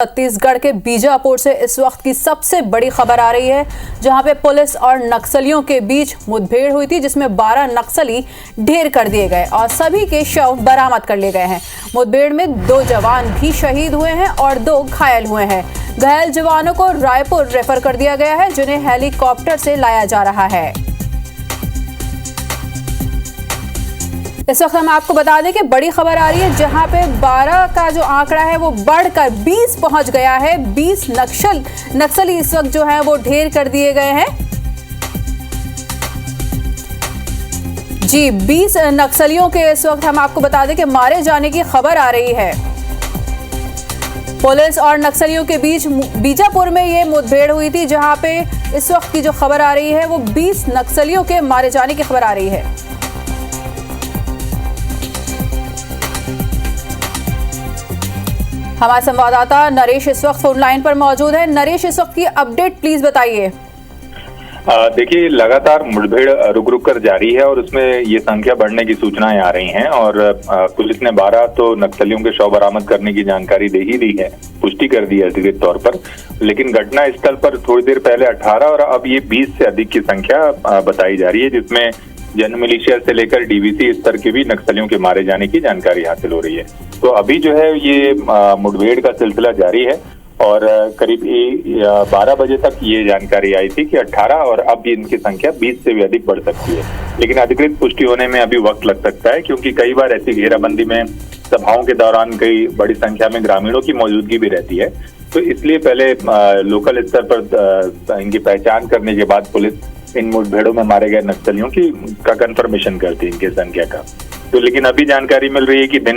छत्तीसगढ़ के बीजापुर से इस वक्त की सबसे बड़ी खबर आ रही है, जहां पे पुलिस और नक्सलियों के बीच मुठभेड़ हुई थी, जिसमें 12 नक्सली ढेर कर दिए गए और सभी के शव बरामद कर लिए गए हैं। मुठभेड़ में 2 जवान भी शहीद हुए हैं और 2 घायल हुए हैं। घायल जवानों को रायपुर रेफर कर दिया गया है, जिन्हें हेलीकॉप्टर से लाया जा रहा है। इस वक्त हम आपको बता दें कि बड़ी खबर आ रही है, जहां पे 12 का जो आंकड़ा है वो बढ़कर 20 पहुंच गया है। 20 नक्सली इस वक्त जो है वो ढेर कर दिए गए हैं। जी, 20 नक्सलियों के इस वक्त हम आपको बता दें कि मारे जाने की खबर आ रही है। पुलिस और नक्सलियों के बीच बीजापुर में ये मुठभेड़ हुई थी, जहां पे इस वक्त की जो खबर आ रही है वो 20 नक्सलियों के मारे जाने की खबर आ रही है। हमारे संवाददाता नरेश इस वक्त फोन लाइन पर मौजूद है। नरेश, इस वक्त की अपडेट प्लीज बताइए। देखिए, लगातार मुठभेड़ रुक रुक कर जारी है और उसमें ये संख्या बढ़ने की सूचनाएं आ रही हैं और पुलिस ने 12 तो नक्सलियों के शव बरामद करने की जानकारी दे ही दी है, पुष्टि कर दी है अधिकृत तौर पर। लेकिन घटना स्थल पर थोड़ी देर पहले 18 और अब ये 20 से अधिक की संख्या बताई जा रही है, जिसमें जन मिलिशिया से लेकर डीवीसी स्तर के भी नक्सलियों के मारे जाने की जानकारी हासिल हो रही है। तो अभी जो है ये मुठभेड़ का सिलसिला जारी है और करीब 12 बजे तक ये जानकारी आई थी कि 18 और अब इनकी संख्या 20 से भी अधिक बढ़ सकती है। लेकिन अधिकृत पुष्टि होने में अभी वक्त लग सकता है, क्योंकि कई बार ऐसी घेराबंदी में सभाओं के दौरान कई बड़ी संख्या में ग्रामीणों की मौजूदगी भी रहती है। तो इसलिए पहले लोकल स्तर पर इनकी पहचान करने के बाद पुलिस इन मुठभेड़ों में मारे गए नक्सलियों का कंफर्मेशन करती है, इनकी संख्या का। तो लेकिन अभी जानकारी मिल रही है कि दिन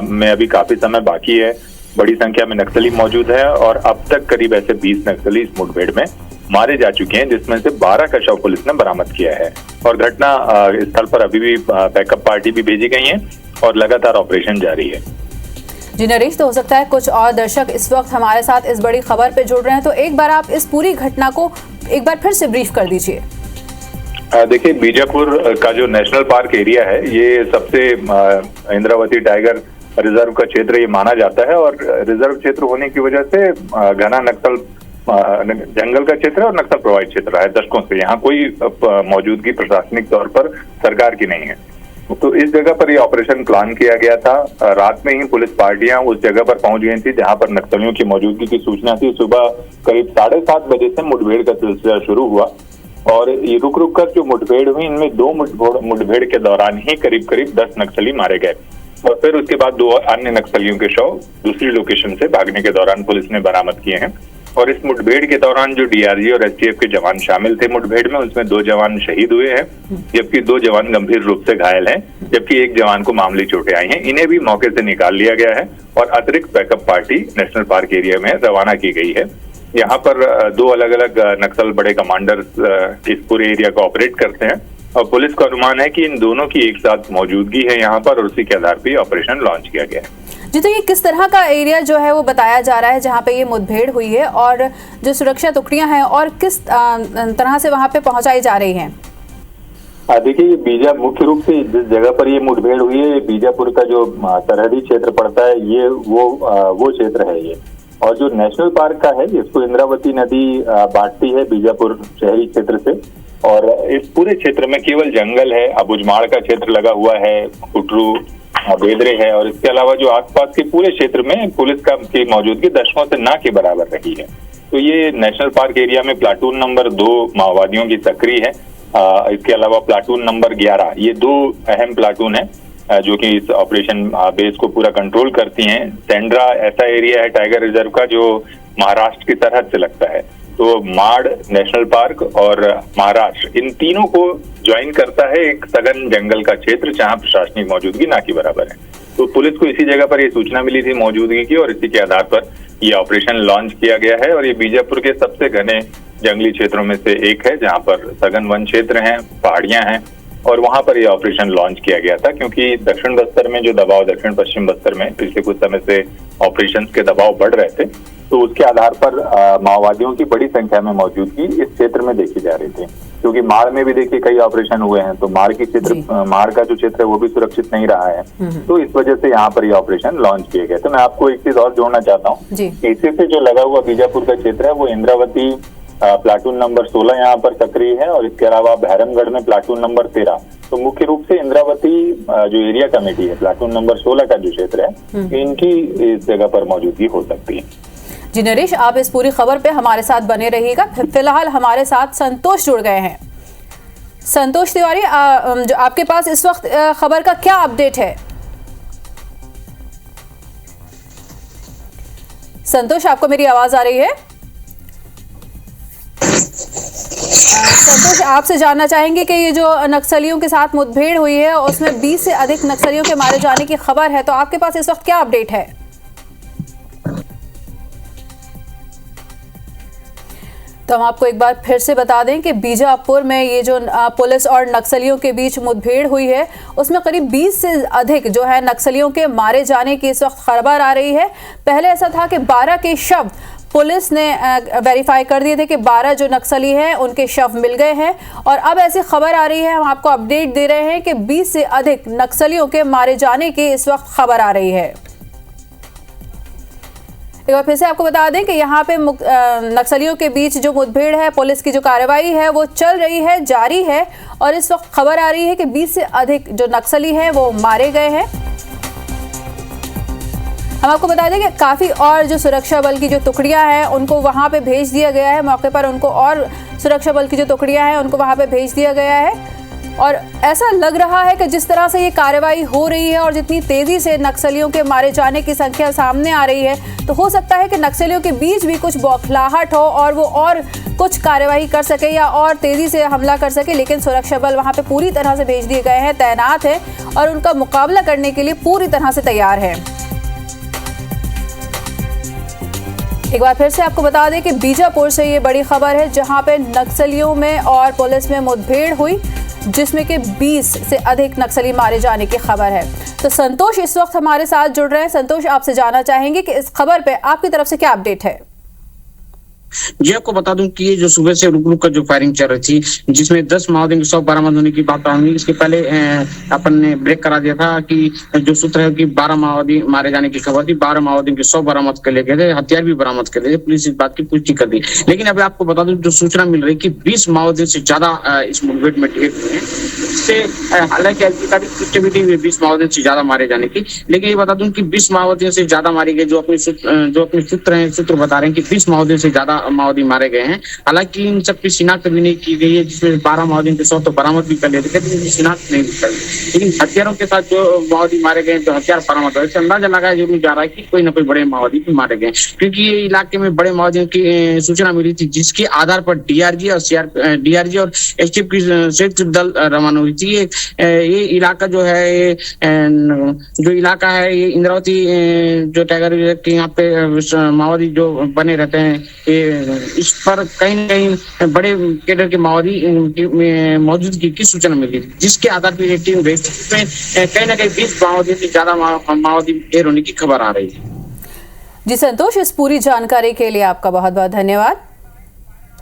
में अभी काफी समय बाकी है, बड़ी संख्या में नक्सली मौजूद है और अब तक करीब ऐसे 20 नक्सली इस मुठभेड़ में मारे जा चुके हैं, जिसमें से 12 का शव पुलिस ने बरामद किया है। और घटना स्थल पर अभी भी बैकअप पार्टी भी भेजी गई है और लगातार ऑपरेशन जारी है। जी नरेश, तो हो सकता है कुछ और दर्शक इस वक्त हमारे साथ इस बड़ी खबर पे जुड़ रहे हैं, तो एक बार आप इस पूरी घटना को एक बार फिर से ब्रीफ कर दीजिए। देखिए, बीजापुर का जो नेशनल पार्क एरिया है, ये सबसे इंद्रावती टाइगर रिजर्व का क्षेत्र ये माना जाता है और रिजर्व क्षेत्र होने की वजह से घना नक्सल जंगल का क्षेत्र है और नक्सल प्रभावित क्षेत्र है दशकों से। यहाँ कोई मौजूदगी प्रशासनिक तौर पर सरकार की नहीं है। तो इस जगह पर ये ऑपरेशन प्लान किया गया था। रात में ही पुलिस पार्टियां उस जगह पर पहुंच गई थी जहां पर नक्सलियों की मौजूदगी की सूचना थी। सुबह करीब 7:30 बजे से मुठभेड़ का सिलसिला शुरू हुआ और ये रुक रुक कर जो मुठभेड़ हुई, इनमें 2 मुठभेड़ के दौरान ही करीब 10 नक्सली मारे गए और फिर उसके बाद 2 अन्य नक्सलियों के शव दूसरी लोकेशन से भागने के दौरान पुलिस ने बरामद किए हैं। और इस मुठभेड़ के दौरान जो डीआरजी और एसटीएफ के जवान शामिल थे मुठभेड़ में, उसमें 2 जवान शहीद हुए हैं, जबकि 2 जवान गंभीर रूप से घायल हैं, जबकि 1 जवान को मामूली चोटें आई हैं। इन्हें भी मौके से निकाल लिया गया है और अतिरिक्त backup party national park area में रवाना की गई है। यहाँ पर 2 अलग अलग नक्सल बड़े कमांडर्स इस पूरे एरिया को ऑपरेट करते हैं और पुलिस का अनुमान है कि इन दोनों की एक साथ मौजूदगी है यहाँ पर और उसी के आधार पर ऑपरेशन लॉन्च किया गया है। जी, तो ये किस तरह का एरिया जो है वो बताया जा रहा है जहाँ पे ये मुठभेड़ हुई है, और जो सुरक्षा टुकड़ियां हैं और किस तरह से वहाँ पे पहुंचाई जा रही हैं? देखिए, मुख्य रूप से जिस जगह पर ये मुठभेड़ हुई है, बीजापुर का जो सरहदी क्षेत्र पड़ता है, ये वो क्षेत्र है ये। और जो नेशनल पार्क का है, इसको इंद्रावती नदी बांटती है बीजापुर शहरी क्षेत्र से और इस पूरे क्षेत्र में केवल जंगल है। अबुझमाड़ का क्षेत्र लगा हुआ है, कुटरू, बेदरे है और इसके अलावा जो आसपास के पूरे क्षेत्र में पुलिस की मौजूदगी दशकों से ना के बराबर रही है। तो ये नेशनल पार्क एरिया में प्लाटून नंबर 2 माओवादियों की सक्रिय है। इसके अलावा प्लाटून नंबर 11, ये 2 अहम प्लाटून है जो कि इस ऑपरेशन बेस को पूरा कंट्रोल करती हैं। सेंड्रा ऐसा एरिया है टाइगर रिजर्व का जो महाराष्ट्र की सरहद से लगता है। तो माड़ नेशनल पार्क और महाराष्ट्र, इन तीनों को ज्वाइन करता है एक सघन जंगल का क्षेत्र जहां प्रशासनिक मौजूदगी ना के बराबर है। तो पुलिस को इसी जगह पर ये सूचना मिली थी मौजूदगी की और इसी के आधार पर ये ऑपरेशन लॉन्च किया गया है। और ये बीजापुर के सबसे घने जंगली क्षेत्रों में से एक है, जहाँ पर सघन वन क्षेत्र हैं, पहाड़ियां हैं और वहां पर यह ऑपरेशन लॉन्च किया गया था, क्योंकि दक्षिण बस्तर में जो दबाव, दक्षिण पश्चिम बस्तर में पिछले कुछ समय से ऑपरेशंस के दबाव बढ़ रहे थे। तो उसके आधार पर माओवादियों की बड़ी संख्या में मौजूदगी इस क्षेत्र में देखी जा रही थी। क्योंकि माड़ में भी देखिए कई ऑपरेशन हुए हैं, तो माड़ का जो क्षेत्र है वो भी सुरक्षित नहीं रहा है, तो इस वजह से यहाँ पर ये ऑपरेशन लॉन्च किए गए। तो मैं आपको एक चीज और जोड़ना चाहता हूँ, इसी से जो लगा हुआ बीजापुर का क्षेत्र है वो इंद्रावती प्लाटून नंबर 16 यहाँ पर सक्रिय है, और इसके अलावा भैरमगढ़ में प्लाटून नंबर 13। तो मुख्य रूप से इंद्रावती जो एरिया कमेटी है प्लाटून नंबर 16 का जो क्षेत्र है, इनकी इस जगह पर मौजूदगी हो सकती है। जी नरेश, आप इस पूरी खबर पे हमारे साथ बने रहिएगा। फिलहाल हमारे साथ संतोष जुड़ गए हैं। संतोष तिवारी, जो आपके पास इस वक्त खबर का क्या अपडेट है? संतोष, आपको मेरी आवाज आ रही है? संतोष, आपसे जानना चाहेंगे कि ये जो नक्सलियों के साथ मुठभेड़ हुई है उसमें 20 से अधिक नक्सलियों के मारे जाने की खबर है, तो आपके पास इस वक्त क्या अपडेट है? तो हम आपको एक बार फिर से बता दें कि बीजापुर में ये जो पुलिस और नक्सलियों के बीच मुठभेड़ हुई है उसमें करीब 20 से अधिक जो है नक्सलियों के मारे जाने की इस वक्त खबर आ रही है। पहले ऐसा था कि 12 के शव पुलिस ने वेरीफाई कर दिए थे कि 12 जो नक्सली हैं उनके शव मिल गए हैं, और अब ऐसी खबर आ रही है, हम आपको अपडेट दे रहे हैं कि 20 से अधिक नक्सलियों के मारे जाने की इस वक्त खबर आ रही है। एक बार फिर से आपको बता दें कि यहाँ पे नक्सलियों के बीच जो मुठभेड़ है, पुलिस की जो कार्रवाई है वो चल रही है, जारी है, और इस वक्त खबर आ रही है कि 20 से अधिक जो नक्सली हैं वो मारे गए हैं। हम आपको बता दें कि काफ़ी और जो सुरक्षा बल की जो टुकड़ियां हैं उनको वहां पे भेज दिया गया है, मौके पर उनको, और सुरक्षा बल की जो टुकड़ियां हैं उनको वहां पे भेज दिया गया है। और ऐसा लग रहा है कि जिस तरह से ये कार्रवाई हो रही है और जितनी तेज़ी से नक्सलियों के मारे जाने की संख्या सामने आ रही है, तो हो सकता है कि नक्सलियों के बीच भी कुछ बौखलाहट हो और वो और कुछ कार्रवाई कर सके या और तेज़ी से हमला कर सके, लेकिन सुरक्षा बल वहाँ पे पूरी तरह से भेज दिए गए हैं, तैनात है और उनका मुकाबला करने के लिए पूरी तरह से तैयार है। एक बार फिर से आपको बता दें कि बीजापुर से ये बड़ी खबर है, जहां पे नक्सलियों में और पुलिस में मुठभेड़ हुई, जिसमें कि 20 से अधिक नक्सली मारे जाने की खबर है। तो संतोष इस वक्त हमारे साथ जुड़ रहे हैं। संतोष, आपसे जानना चाहेंगे कि इस खबर पे आपकी तरफ से क्या अपडेट है? जी, आपको बता दूं कि ये जो सुबह से रुक रुक कर जो फायरिंग चल रही थी, जिसमें 10 माओवादियों के 100 बरामद होने की बात हुई। इसके पहले अपन ने ब्रेक करा दिया था कि जो सूत्र है कि 12 माओवादी मारे जाने की खबर थी, 12 माओवादियों के 100 बरामद कर लिए गए थे, हथियार भी बरामद कर लिए थे। पुलिस इस बात की पुष्टि कर दी, लेकिन अभी आपको बता दूं जो सूचना मिल रही है कि 20 माओवादियों से ज्यादा इस मुठभेड़ में ढेर हुए हैं। इससे हालांकि अधिकारी पुष्टि भी थी 20 माओवादियों से ज्यादा मारे जाने की, लेकिन ये बता दूं कि 20 माओवादियों से ज्यादा मारे गए। जो अपने सूत्र बता रहे हैं कि 20 माओवादियों से ज्यादा माओवादी मारे गए हैं। हालांकि इन सबकी शिनाख्त भी नहीं की गई है, जिसमें 12 माओवादियों के 100 तो बरामद भी कर लिए थे, लेकिन शिनाख्त नहीं कर ली। लेकिन हथियारों के साथ जो माओवादी मारे गए, जो हथियार बरामद हुए, इससे अंदाजा लगाया जरूर जा रहा है कि कोई ना कोई बड़े माओवादी भी मारे गए, क्योंकि ये इलाके में बड़े माओवादियों की सूचना मिली थी, जिसके आधार पर डीआरजी और एसटीएफ की संयुक्त दल रवाना हुई थी। ये इलाका जो है, ये इंद्रावती जो टाइगर के यहाँ पे माओवादी जो बने रहते हैं, इस पर कहीं न कहीं बड़े कैडर के माओवादी मौजूदगी की सूचना मिली, जिसके आधार पर टीम भेजी, जिसमें कहीं न कहीं 20 माओवादी से ज्यादा माओवादी ढेर होने की खबर आ रही है। जी संतोष, इस पूरी जानकारी के लिए आपका बहुत बहुत धन्यवाद।